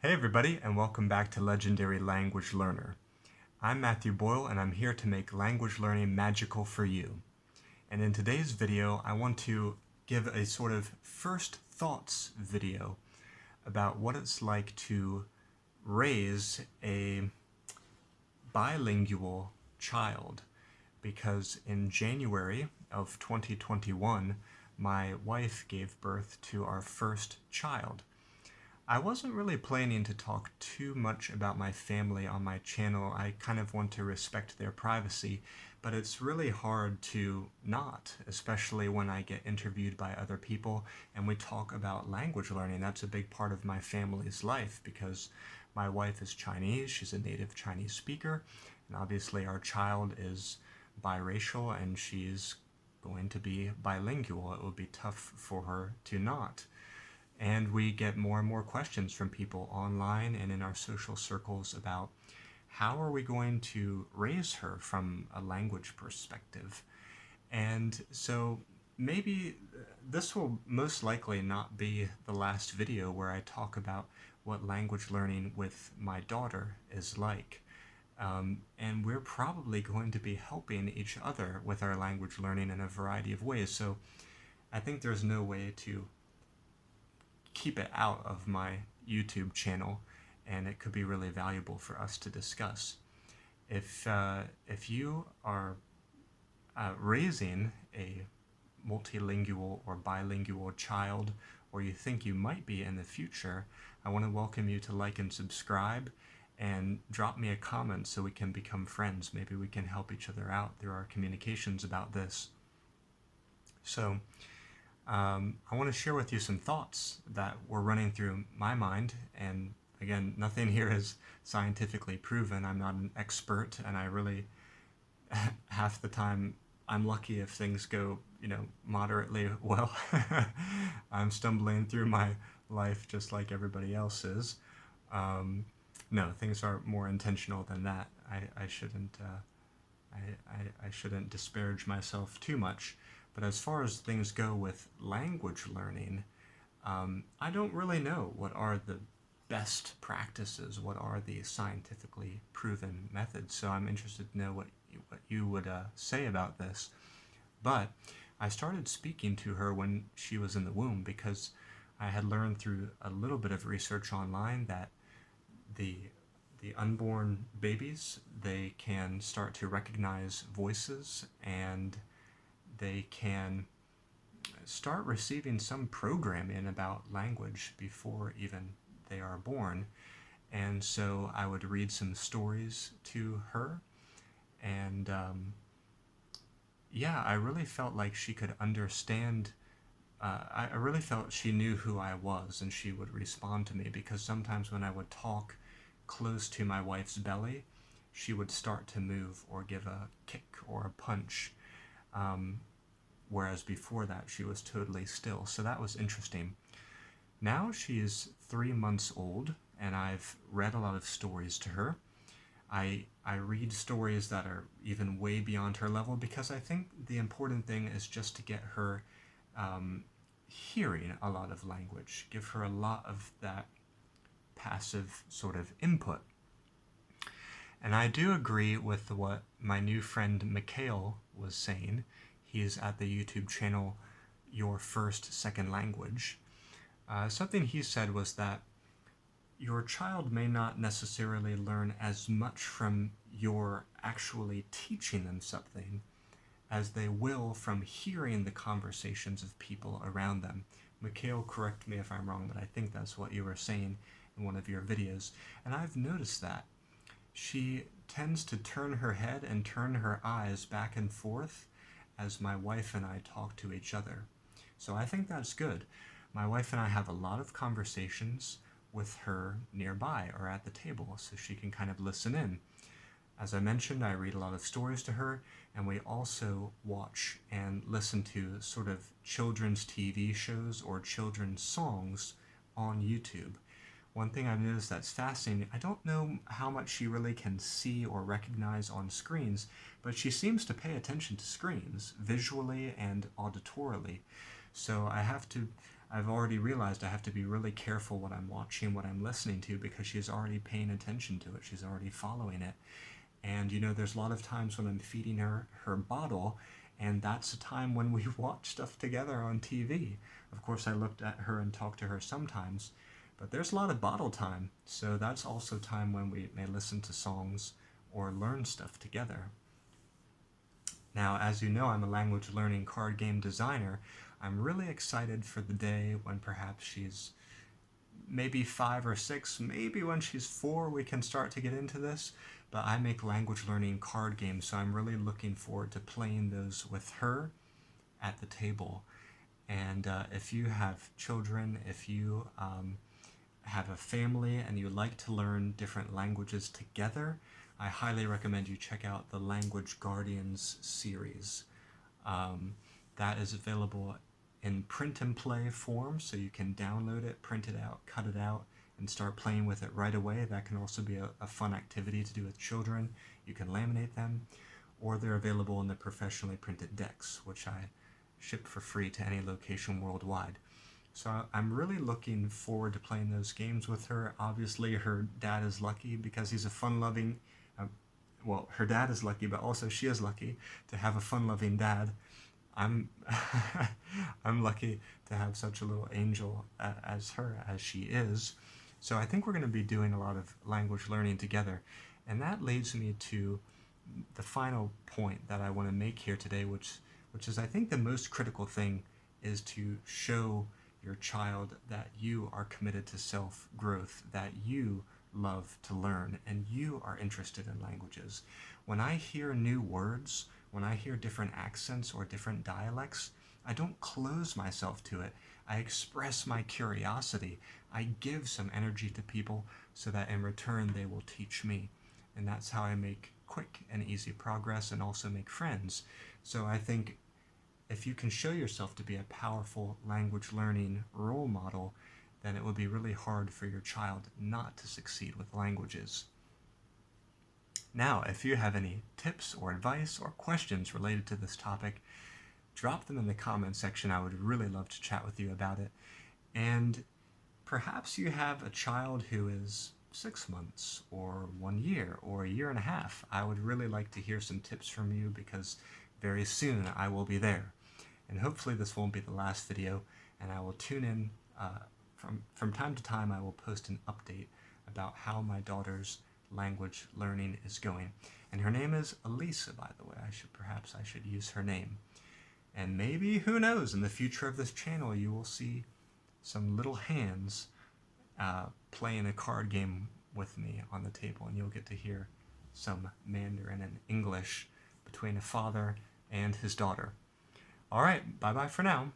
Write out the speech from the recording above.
Hey everybody, and welcome back to Legendary Language Learner. I'm Matthew Boyle, and I'm here to make language learning magical for you. And in today's video, I want to give a sort of first thoughts video about what it's like to raise a bilingual child. Because in January of 2021, my wife gave birth to our first child. I wasn't really planning to talk too much about my family on my channel. I kind of want to respect their privacy, but it's really hard to not, especially when I get interviewed by other people and we talk about language learning. That's a big part of my family's life because my wife is Chinese, she's a native Chinese speaker, and obviously our child is biracial and she's going to be bilingual. It would be tough for her to not. And we get more and more questions from people online and in our social circles about how are we going to raise her from a language perspective. And so maybe this will most likely not be the last video where I talk about what language learning with my daughter is like. And we're probably going to be helping each other with our language learning in a variety of ways. So I think there's no way to keep it out of my YouTube channel, and it could be really valuable for us to discuss. If you are raising a multilingual or bilingual child, or you think you might be in the future, I want to welcome you to like and subscribe and drop me a comment so we can become friends. Maybe we can help each other out through our communications about this. So I want to share with you some thoughts that were running through my mind, and again, nothing here is scientifically proven. I'm not an expert, and I really, half the time, I'm lucky if things go, moderately well. I'm stumbling through my life just like everybody else is. No, things are more intentional than that. I shouldn't I shouldn't disparage myself too much. But as far as things go with language learning, I don't really know what are the best practices, what are the scientifically proven methods. So I'm interested to know what you would say about this. But I started speaking to her when she was in the womb because I had learned through a little bit of research online that the unborn babies, they can start to recognize voices and they can start receiving some programming about language before even they are born. And so I would read some stories to her, and yeah, I really felt like she could understand. I really felt she knew who I was and she would respond to me, because sometimes when I would talk close to my wife's belly, she would start to move or give a kick or a punch. Whereas before that she was totally still. So that was interesting. Now she is 3 months old, and I've read a lot of stories to her. I read stories that are even way beyond her level, because I think the important thing is just to get her hearing a lot of language, give her a lot of that passive sort of input. And I do agree with what my new friend Mikhail was saying. He's at the YouTube channel Your First Second Language. Something he said was that your child may not necessarily learn as much from your actually teaching them something as they will from hearing the conversations of people around them. Mikhail, correct me if I'm wrong, but I think that's what you were saying in one of your videos. And I've noticed that. She tends to turn her head and turn her eyes back and forth as my wife and I talk to each other. So I think that's good. My wife and I have a lot of conversations with her nearby or at the table, so she can kind of listen in. As I mentioned, I read a lot of stories to her, and we also watch and listen to sort of children's TV shows or children's songs on YouTube. One thing I've noticed that's fascinating, I don't know how much she really can see or recognize on screens, but she seems to pay attention to screens, visually and auditorily. So I have to I've already realized I have to be really careful what I'm watching, what I'm listening to, because she's already paying attention to it. She's already following it. And there's a lot of times when I'm feeding her bottle, and that's a time when we watch stuff together on TV. Of course, I looked at her and talked to her sometimes, but there's a lot of bottle time. So that's also time when we may listen to songs or learn stuff together. Now, as you know, I'm a language learning card game designer. I'm really excited for the day when perhaps she's maybe 5 or 6, maybe when she's 4 we can start to get into this. But I make language learning card games, so I'm really looking forward to playing those with her at the table. And if you have children, if you have a family and you like to learn different languages together, I highly recommend you check out the Language Guardians series. That is available in print and play form, so you can download it, print it out, cut it out, and start playing with it right away. That can also be a fun activity to do with children. You can laminate them, or they're available in the professionally printed decks, which I ship for free to any location worldwide. So I'm really looking forward to playing those games with her. Obviously, her dad is lucky because he's a fun-loving, well, her dad is lucky, but also she is lucky to have a fun-loving dad. I'm I'm lucky to have such a little angel as she is. So I think we're going to be doing a lot of language learning together. And that leads me to the final point that I want to make here today, which is, I think, the most critical thing is to show your child that you are committed to self-growth, that you love to learn, and you are interested in languages. When I hear new words, when I hear different accents or different dialects, I don't close myself to it. I express my curiosity. I give some energy to people so that in return they will teach me. And that's how I make quick and easy progress and also make friends. So I think if you can show yourself to be a powerful language learning role model, then it will be really hard for your child not to succeed with languages. Now, if you have any tips or advice or questions related to this topic, drop them in the comment section. I would really love to chat with you about it. And perhaps you have a child who is 6 months or 1 year or a year and a half. I would really like to hear some tips from you, because very soon I will be there. And hopefully this won't be the last video, and I will tune in from time to time. I will post an update about how my daughter's language learning is going. And her name is Elisa, by the way. Perhaps I should use her name. And maybe, who knows, in the future of this channel you will see some little hands playing a card game with me on the table, and you'll get to hear some Mandarin and English between a father and his daughter. All right, bye-bye for now.